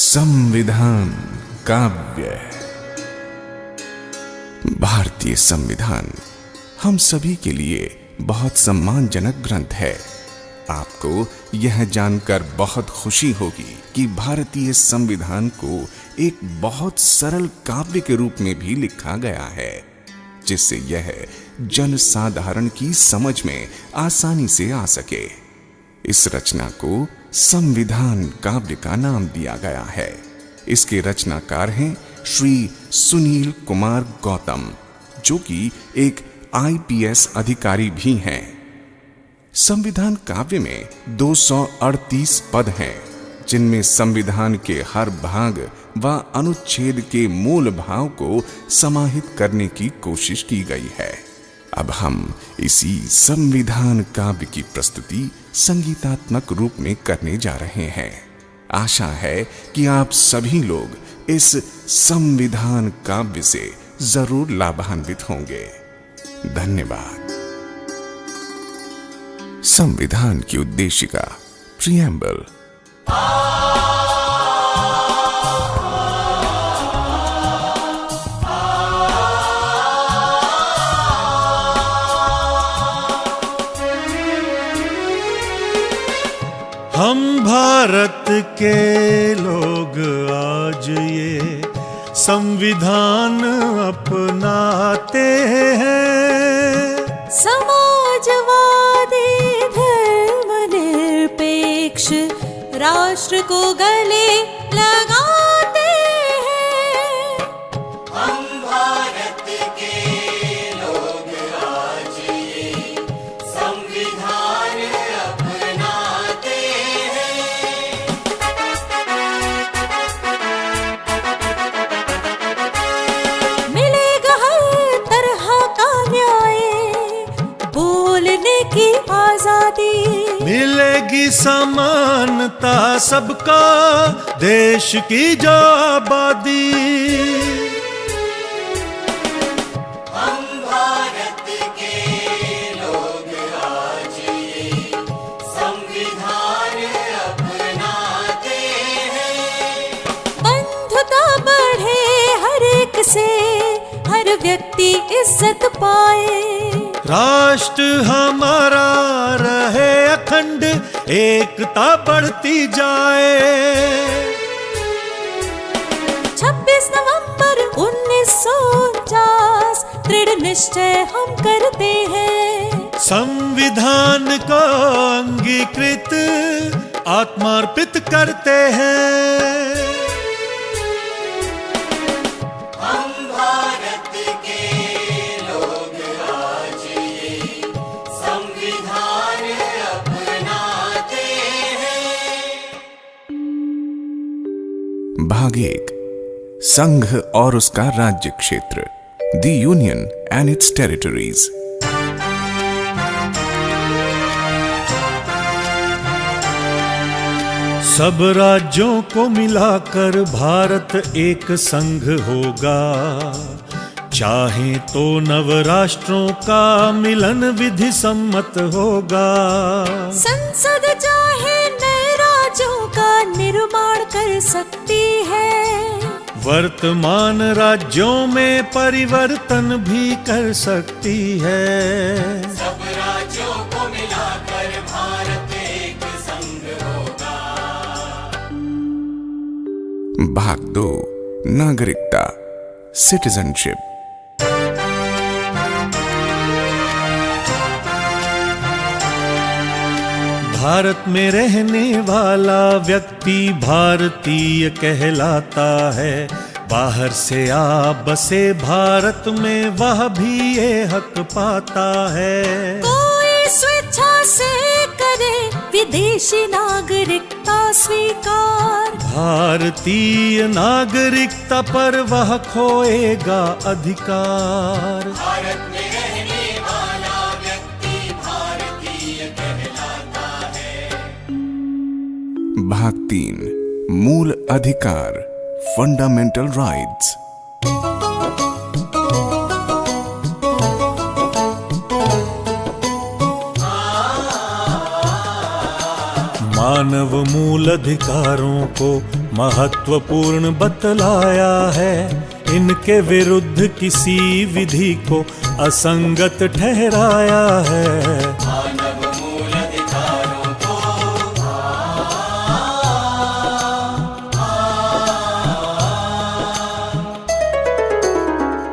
संविधान काव्य। भारतीय संविधान हम सभी के लिए बहुत सम्मानजनक ग्रंथ है। आपको यह जानकर बहुत खुशी होगी कि भारतीय संविधान को एक बहुत सरल काव्य के रूप में भी लिखा गया है, जिससे यह जनसाधारण की समझ में आसानी से आ सके। इस रचना को संविधान काव्य का नाम दिया गया है। इसके रचनाकार हैं श्री सुनील कुमार गौतम, जो कि एक IPS अधिकारी भी हैं। संविधान काव्य में 238 पद हैं, जिनमें संविधान के हर भाग व अनुच्छेद के मूल भाव को समाहित करने की कोशिश की गई है। अब हम इसी संविधान काव्य की प्रस्तुति संगीतात्मक रूप में करने जा रहे हैं। आशा है कि आप सभी लोग इस संविधान काव्य से जरूर लाभान्वित होंगे। धन्यवाद। संविधान की उद्देशिका, प्रिएम्बल। हम भारत के लोग आज ये संविधान अपनाते हैं। समाजवादी धर्मनिरपेक्ष राष्ट्र को गले लगाते हैं। हम भारत के लोग आज ये संविधान अपनाते हैं। मिलेगा हर तरह का न्याय, बोलने की आजादी, मिलेगी समानता सबका, देश की जो आबादी। हम भारत के लोग आज ये संविधान अपनाते हैं। बंधुता बढ़े हर एक से, हर व्यक्ति इज्जत पाए। राष्ट्र हमारा रहे अखंड, एकता बढ़ती जाए। 26 नवंबर 1949 दृढ़ निश्चय हम करते हैं। संविधान को अंगीकृत आत्मार्पित करते हैं। हम भारत के लोग आज ये संविधान अपनाते हैं। भाग 1, संघ और उसका राज्य क्षेत्र, the union and it's territories. सब राज्यों को मिलाकर भारत एक संघ होगा। चाहे तो नव राष्ट्रों का मिलन विधि सम्मत होगा। संसद चाहे नए राज्यों का निर्माण कर सकती है। वर्तमान राज्यों में परिवर्तन भी कर सकती है। सब राज्यों को मिलाकर भारत एक संघ होगा। भाग 2, नागरिकता, सिटीजनशिप। भारत में रहने वाला व्यक्ति भारतीय कहलाता है। बाहर से आ बसे भारत में वह भी ये हक पाता है। कोई स्वेच्छा से करे विदेशी नागरिकता स्वीकार, भारतीय नागरिकता पर वह खोएगा अधिकार। भारत में रहने वाला व्यक्ति भारतीय कहलाता है। भाग 3, मूल अधिकार, फंडामेंटल राइट्स। मानव मूल अधिकारों को महत्वपूर्ण बतलाया है। इनके विरुद्ध किसी विधि को असंगत ठहराया है। मानव मूल अधिकारों को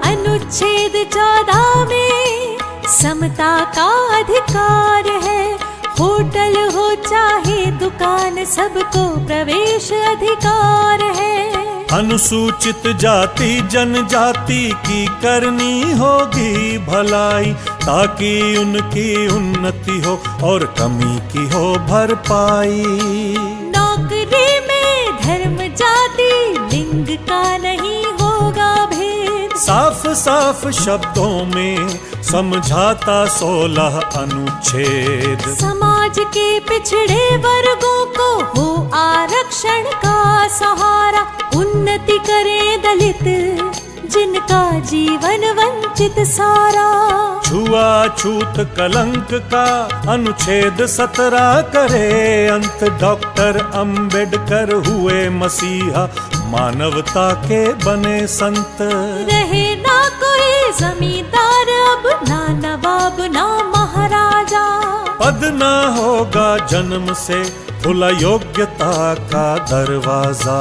अनुच्छेद 14 में समता का अधिकार है। होटल हो चाहे दुकान, सबको प्रवेश अधिकार है। अनुसूचित जाति जनजाति की करनी होगी भलाई, ताकि उनकी उन्नति हो और कमी की हो भरपाई। नौकरी में धर्म जाति लिंग का नहीं होगा भेद। साफ साफ शब्दों में समझाता 16 अनुच्छेद। समाज के पिछड़े वर्गों को हो आरक्षण का सहारा। उन्नति करे दलित जिनका जीवन वंचित सारा। छुआछूत कलंक का अनुच्छेद 17 करे अंत। डॉक्टर अंबेडकर हुए मसीहा, मानवता के बने संत। रहे ना कोई जमींदार अब, ना नवाब ना महाराजा। पद ना होगा जन्म से खुला योग्यता का दरवाजा।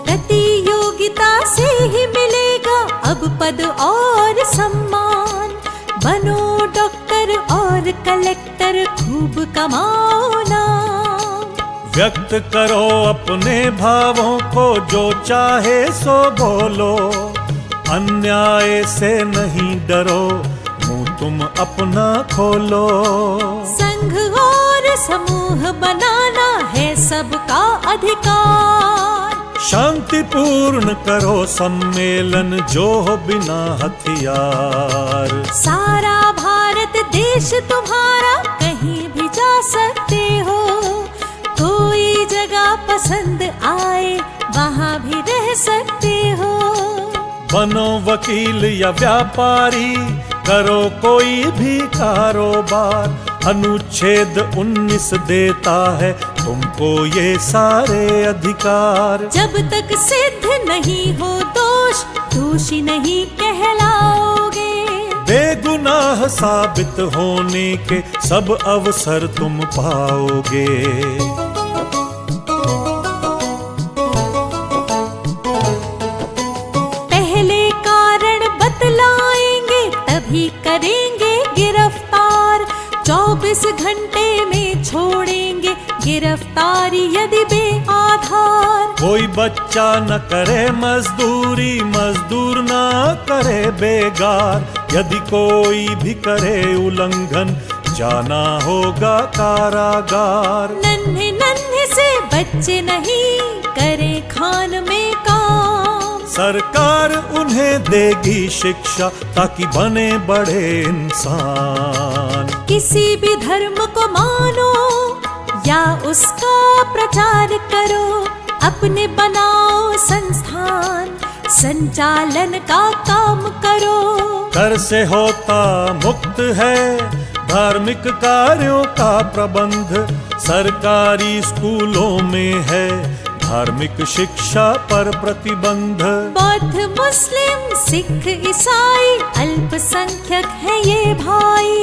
प्रतियोगिता से ही मिलेगा अब पद और सम्मान। बनो डॉक्टर और कलेक्टर, खूब कमाओ नाम। व्यक्त करो अपने भावों को, जो चाहे सो बोलो। अन्याय से नहीं डरो, मुंह तुम अपना खोलो। संघ और समूह बनाना है सबका अधिकार। शांतिपूर्ण करो सम्मेलन, जो हो बिना हथियार। सारा भारत देश तुम्हारा, कहीं भी जा सकते हो। कोई जगह पसंद आए वहाँ भी रह सकते हो। बनो वकील या व्यापारी, करो कोई भी कारोबार। अनुच्छेद 19 देता है तुमको ये सारे अधिकार। जब तक सिद्ध नहीं हो दोष, दोषी नहीं कहलाओगे। बेगुनाह साबित होने के सब अवसर तुम पाओगे। पहले कारण बतलाएंगे, तभी करेंगे गिरफ्तार। 24 घंटे में छोड़ेंगे गिरफ्तारी यदि बेआधार। कोई बच्चा न करे मजदूरी, मजदूर न करे बेगार। यदि कोई भी करे उल्लंघन, जाना होगा कारागार। नन्हे नन्हे से बच्चे नहीं करें खान में काम। सरकार उन्हें देगी शिक्षा, ताकि बने बड़े इंसान। किसी भी धर्म को मानो या उसका प्रचार करो। अपने बनाओ संस्थान, संचालन का काम करो। कर से होता मुक्त है धार्मिक कार्यों का प्रबंध। सरकारी स्कूलों में है धार्मिक शिक्षा पर प्रतिबंध। बौद्ध मुस्लिम सिख ईसाई अल्पसंख्यक है ये भाई।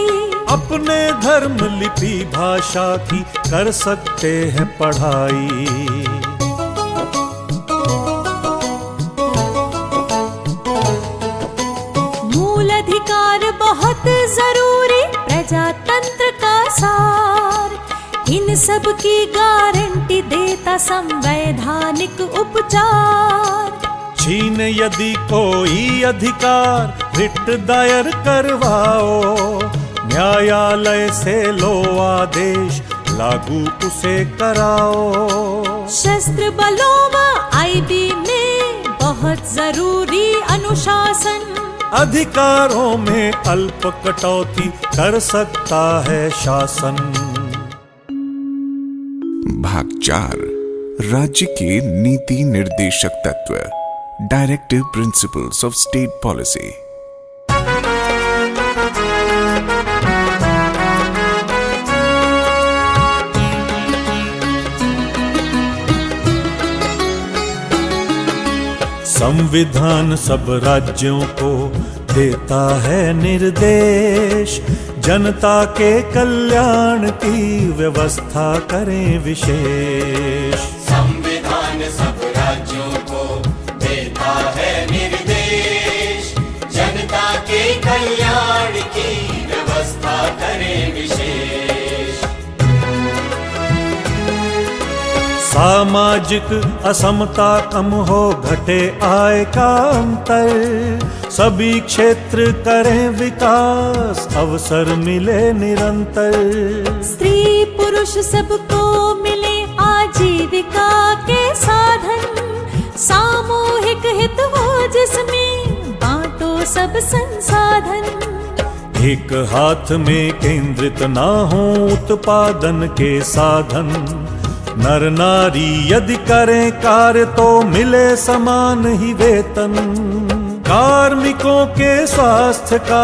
अपने धर्म लिपि भाषा की कर सकते हैं पढ़ाई। मूल अधिकार बहुत जरूरी, प्रजातंत्र का सार। इन सब की गारंटी देता संवैधानिक उपचार। छीन यदि कोई अधिकार, रिट दायर करवाओ। न्यायालय से लो आदेश, लागू उसे कराओ। शस्त्र बलों व आईबी में बहुत जरूरी अनुशासन। अधिकारों में अल्प कटौती कर सकता है शासन। भाग 4 राज्य के नीति निर्देशक तत्व, directive principles of state policy. संविधान सब राज्यों को देता है निर्देश, जनता के कल्याण की व्यवस्था करें विशेष। संविधान सब राज्यों को देता है निर्देश, जनता के कल्याण की व्यवस्था करें विशेष। सामाजिक असमता कम हो, घटे आय का अंतर, सभी क्षेत्र करें विकास, अवसर मिले निरंतर। स्त्री पुरुष सबको मिले आजीविका के साधन, सामूहिक हित हो जिसमें बांटो सब संसाधन। एक हाथ में केंद्रित ना हो उत्पादन के साधन, नर नारी यदि करें कार्य तो मिले समान ही वेतन। कार्मिकों के स्वास्थ्य का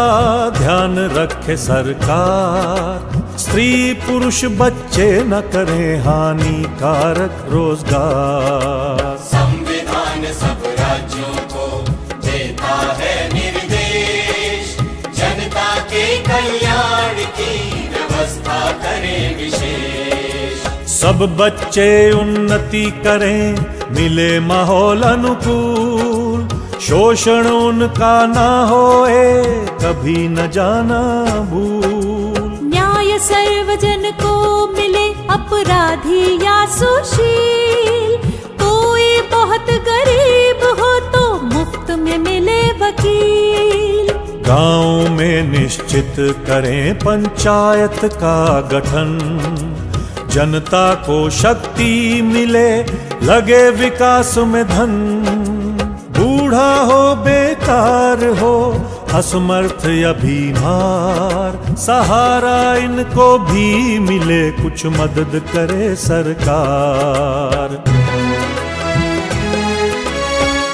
ध्यान रखे सरकार, स्त्री पुरुष बच्चे न करें हानिकारक रोजगार। संविधान सब राज्यों को देता है निर्देश, जनता के कल्याण की व्यवस्था करें विशेष। सब बच्चे उन्नति करें, मिले माहौल अनुकूल, शोषण उनका ना होए, कभी न जाना भूल। न्याय सर्वजन को मिले, अपराधी या सुशील, कोई बहुत गरीब हो तो मुफ्त में मिले वकील। गांव में निश्चित करें पंचायत का गठन, जनता को शक्ति मिले, लगे विकास में धन। बूढ़ा हो बेकार हो, असमर्थ या बीमार, सहारा इनको भी मिले, कुछ मदद करे सरकार।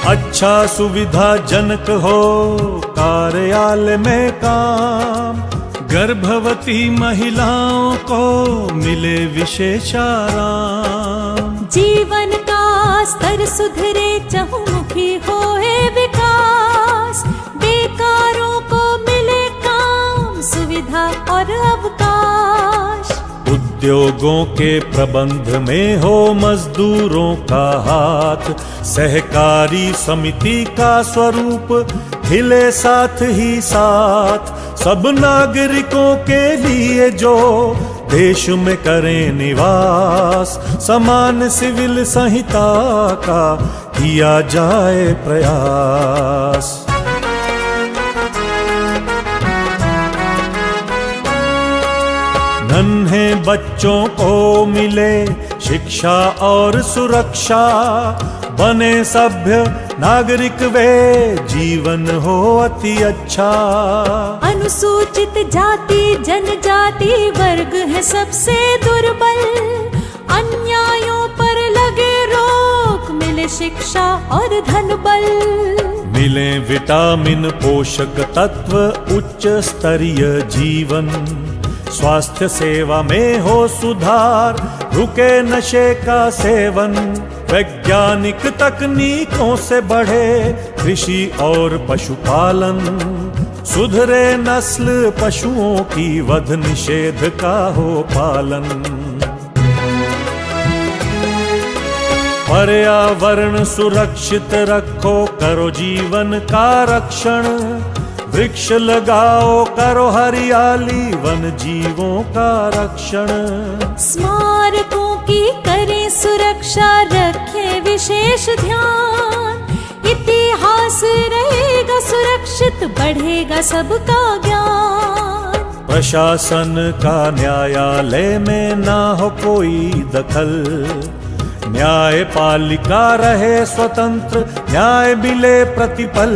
अच्छा सुविधाजनक हो कार्यालय में काम, गर्भवती महिलाओं को मिले विशेष आराम। जीवन का स्तर सुधरे, चहुमुखी होए विकास, बेकारों को मिले काम, सुविधा और अवकाश। उद्योगों के प्रबंध में हो मजदूरों का हाथ, सहकारी समिति का स्वरूप हिले साथ ही साथ। सब नागरिकों के लिए जो देश में करें निवास, समान सिविल संहिता का किया जाए प्रयास। नन्हे बच्चों को मिले शिक्षा और सुरक्षा, बने सभ्य नागरिक वे, जीवन हो अति अच्छा। अनुसूचित जाति जनजाति वर्ग है सबसे दुर्बल, अन्यायों पर लगे रोक, मिले शिक्षा और धन बल। मिले विटामिन पोषक तत्व, उच्च स्तरीय जीवन, स्वास्थ्य सेवा में हो सुधार, रुके नशे का सेवन। वैज्ञानिक तकनीकों से बढ़े कृषि और पशुपालन, सुधरे नस्ल पशुओं की, वध निषेध का हो पालन। पर्यावरण सुरक्षित रखो, करो जीवन का रक्षण, वृक्ष लगाओ, करो हरियाली, वन जीवों का रक्षण। स्मारकों की करें सुरक्षा, रखें विशेष ध्यान, इतिहास रहेगा सुरक्षित, बढ़ेगा सबका ज्ञान। प्रशासन का न्यायालय में ना हो कोई दखल, न्यायपालिका रहे स्वतंत्र, न्याय मिले प्रतिपल।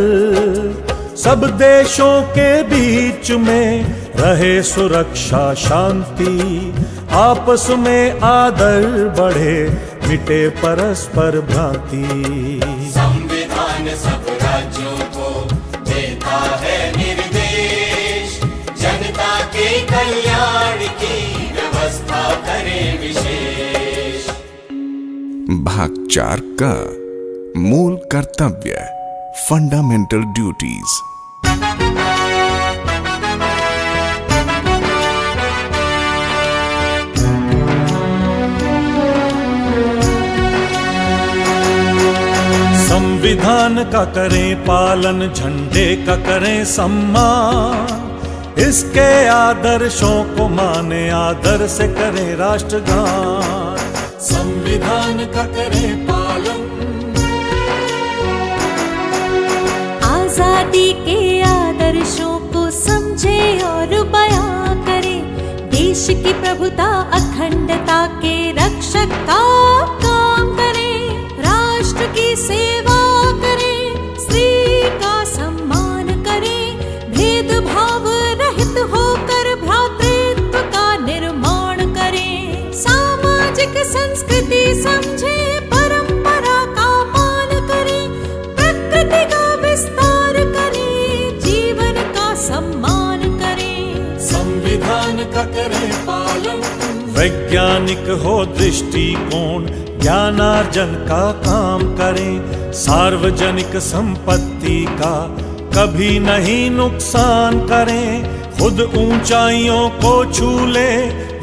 सब देशों के बीच में रहे सुरक्षा शांति, आपस में आदर बढ़े, मिटे परस्पर भ्रांति। संविधान सब राज्यों को देता है निर्देश, जनता के कल्याण की व्यवस्था करें विशेष। भाग 4 का मूल कर्तव्य। Fundamental duties. संविधान का करें पालन, झंडे का करें सम्मान, इसके आदर्शों को माने, आदर से करें राष्ट्रगान। संविधान का करें पालन, आजादी के आदर्शों को समझे और बयां करे, देश की प्रभुता अखंडता के रक्षक का काम करे, राष्ट्र की सेवा करे, स्त्री का सम्मान करे, भेदभाव रहित होकर भ्रातृत्व का निर्माण करे, सामाजिक संस्कृति समझे, परंपरा का मान करे, प्रकृति का विस्तार करे, जीवन का सम्मान करे। संविधान का करें पालन, वैज्ञानिक हो दृष्टिकोण, ज्ञानार्जन का काम करें, सार्वजनिक संपत्ति का कभी नहीं नुकसान करें, खुद ऊंचाइयों को छू ले,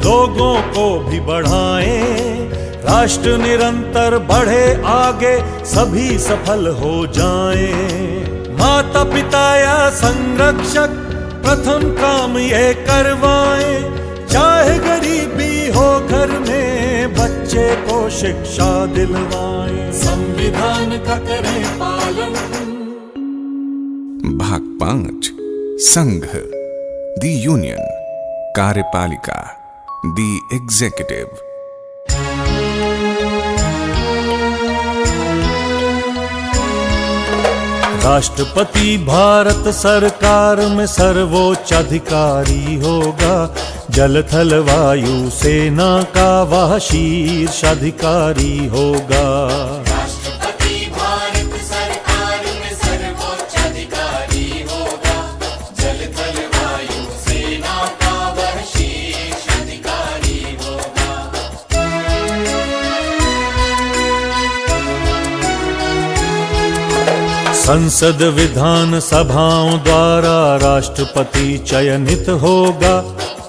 लोगों को भी बढ़ाएं, राष्ट्र निरंतर बढ़े आगे, सभी सफल हो जाएं। माता पिता या संरक्षक प्रथम काम ये करवाएं, चाहे गरीबी हो घर में, बच्चे को शिक्षा दिलवाएं। संविधान का करें पालन। भाग 5 संघ, द यूनियन, कार्यपालिका, द एग्जीक्यूटिव। राष्ट्रपति भारत सरकार में सर्वोच्च अधिकारी होगा, जल थल वायु सेना का वह शीर्ष अधिकारी होगा। राष्ट्रपति भारत सरकार में सर्वोच्च अधिकारी होगा, जल थल वायु सेना का वह शीर्ष अधिकारी होगा। संसद विधान सभाओं द्वारा राष्ट्रपति चयनित होगा,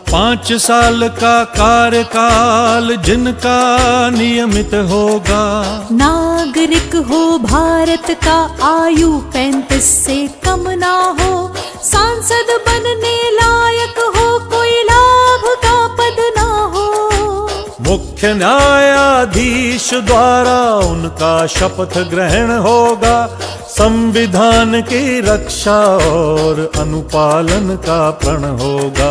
5 साल का कार्यकाल जिनका नियमित होगा। नागरिक हो भारत का, आयु 35 से कम ना हो, सांसद बनने लायक हो, कोई लाभ का पद ना हो। मुख्य न्यायाधीश द्वारा उनका शपथ ग्रहण होगा, संविधान की रक्षा और अनुपालन का प्रण होगा।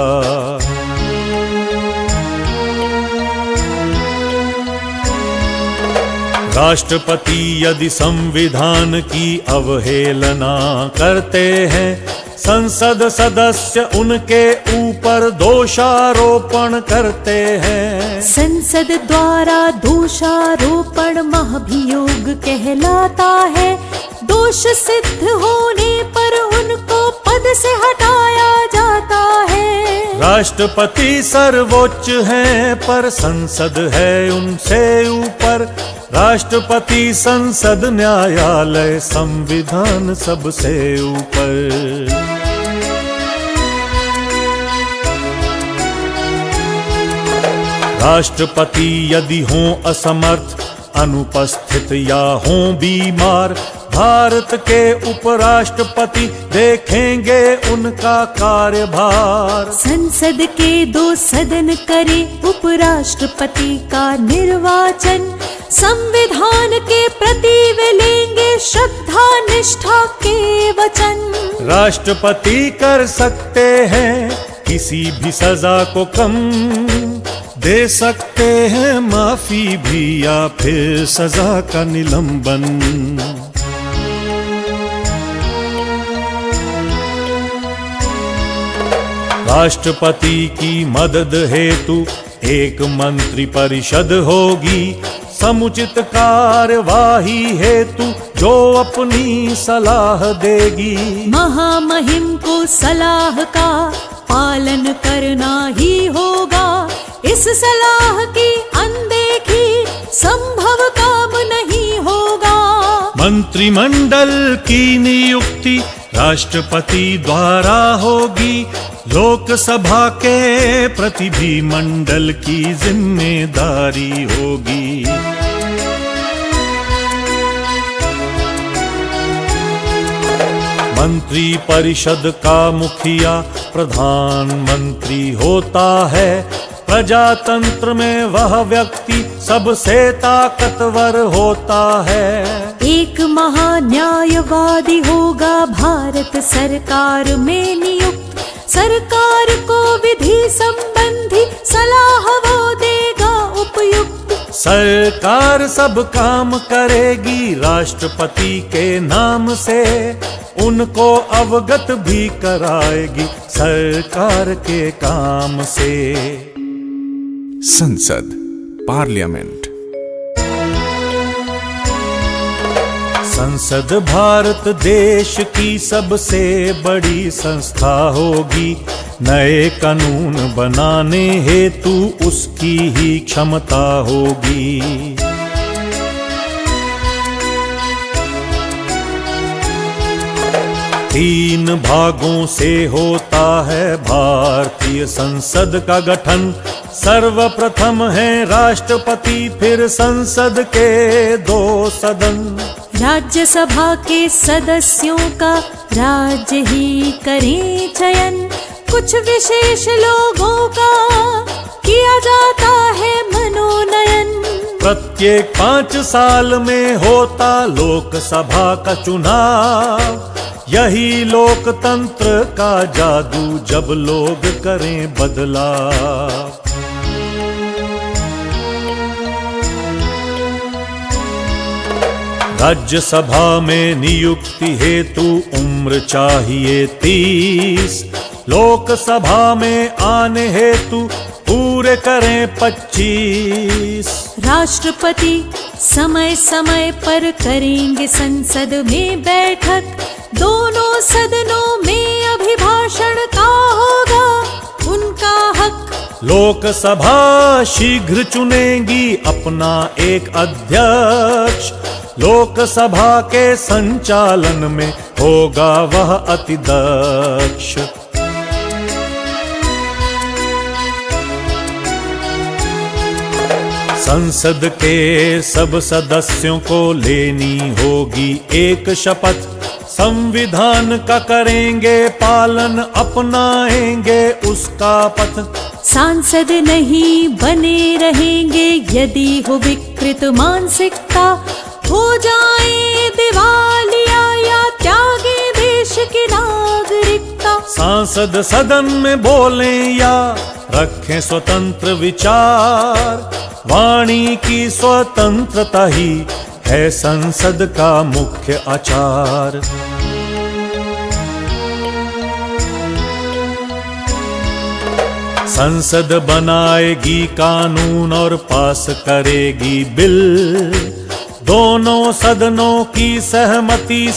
राष्ट्रपति यदि संविधान की अवहेलना करते हैं, संसद सदस्य उनके ऊपर दोषारोपण करते हैं। संसद द्वारा दोषारोपण महाभियोग कहलाता है, दोष सिद्ध होने पर उनको पद से हटाया जाता है। राष्ट्रपति सर्वोच्च हैं पर संसद है उनसे ऊपर, राष्ट्रपति संसद न्यायालय संविधान सबसे ऊपर। राष्ट्रपति यदि हों असमर्थ, अनुपस्थित या हों बीमार, भारत के उपराष्ट्रपति देखेंगे उनका कार्यभार। संसद के 2 सदन करे उपराष्ट्रपति का निर्वाचन, संविधान के प्रति वे लेंगे श्रद्धा निष्ठा के वचन। राष्ट्रपति कर सकते हैं किसी भी सजा को कम, दे सकते हैं माफी भी या फिर सजा का निलंबन। राष्ट्रपति की मदद हेतु एक मंत्री परिषद होगी, समुचित कार्यवाही हेतु जो अपनी सलाह देगी। महामहिम को सलाह का पालन करना ही होगा, इस सलाह की अनदेखी संभव काम नहीं होगा। मंत्री मंत्रिमंडल की नियुक्ति राष्ट्रपति द्वारा होगी। लोकसभा के प्रतिनिधिमंडल की जिम्मेदारी होगी। मंत्री परिषद का मुखिया प्रधानमंत्री होता है। प्रजातंत्र में वह व्यक्ति सबसे ताकतवर होता है। एक महान्यायवादी होगा भारत सरकार में नियुक्त। सरकार को विधि संबंधी सलाह वो देगा उपयुक्त। सरकार सब काम करेगी राष्ट्रपति के नाम से। उनको अवगत भी कराएगी सरकार के काम से। संसद, पार्लियामेंट। संसद भारत देश की सबसे बड़ी संस्था होगी। नए कानून बनाने हेतु उसकी ही क्षमता होगी। तीन भागों से होता है भारतीय संसद का गठन। सर्वप्रथम है राष्ट्रपति, फिर संसद के 2 सदन। राज्यसभा के सदस्यों का राज्य ही करें चयन। कुछ विशेष लोगों का किया जाता है मनोनयन। प्रत्येक 5 साल में होता लोकसभा का चुनाव। यही लोकतंत्र का जादू, जब लोग करें बदलाव। राज्यसभा में नियुक्ति हेतु उम्र चाहिए 30। लोकसभा में आने हेतु पूरे करें 25। राष्ट्रपति समय समय पर करेंगे संसद में बैठक। दोनों सदनों में अभिभाषण का होगा उनका हक। लोकसभा शीघ्र चुनेगी अपना एक अध्यक्ष। लोकसभा के संचालन में होगा वह अति दक्ष। संसद के सब सदस्यों को लेनी होगी एक शपथ। संविधान का करेंगे पालन, अपनाएंगे उसका पथ। सांसद नहीं बने रहेंगे यदि हो विकृत मानसिकता। हो जाए दिवालिया या त्यागे देश की नागरिकता। सांसद सदन में बोलें या रखें स्वतंत्र विचार। वाणी की स्वतंत्रता ही है संसद का मुख्य आचार। संसद बनाएगी कानून और पास करेगी बिल। दोनों सदनों की सहमति